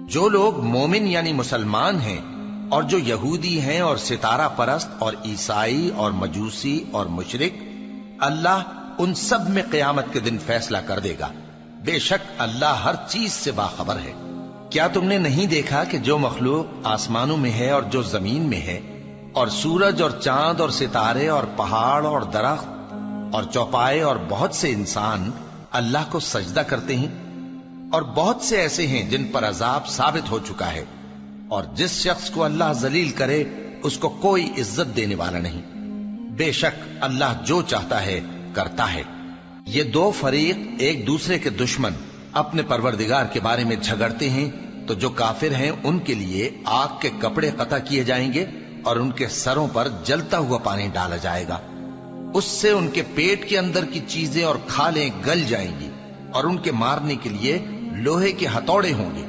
जो लोग मोमिन यानी मुसलमान हैं और जो यहूदी हैं और सितारा परस्त और ईसाई और मजूसी और मुशरिक, अल्लाह उन सब में क़यामत के दिन फैसला कर देगा। बेशक अल्लाह हर चीज से बाखबर है। क्या तुमने नहीं देखा कि जो मखलूक आसमानों में है और जो जमीन में है, और सूरज और चांद और सितारे और पहाड़ और दरख्त और चौपाए और बहुत से इंसान अल्लाह को सजदा करते हैं, और बहुत से ऐसे हैं जिन पर अजाब साबित हो चुका है, और जिस शख्स को अल्लाह जलील करे उसको कोई इज्जत देने वाला नहीं। बेशक अल्लाह जो चाहता है करता है। ये दो फरीक एक दूसरे के दुश्मन अपने परवरदिगार के बारे में झगड़ते हैं, तो जो काफिर हैं उनके लिए आग के कपड़े कता किए जाएंगे और उनके सरों पर जलता हुआ पानी डाला जाएगा। उससे उनके पेट के अंदर की चीजें और खालें गल जाएंगी और उनके मारने के लिए लोहे के हथौड़े होंगे।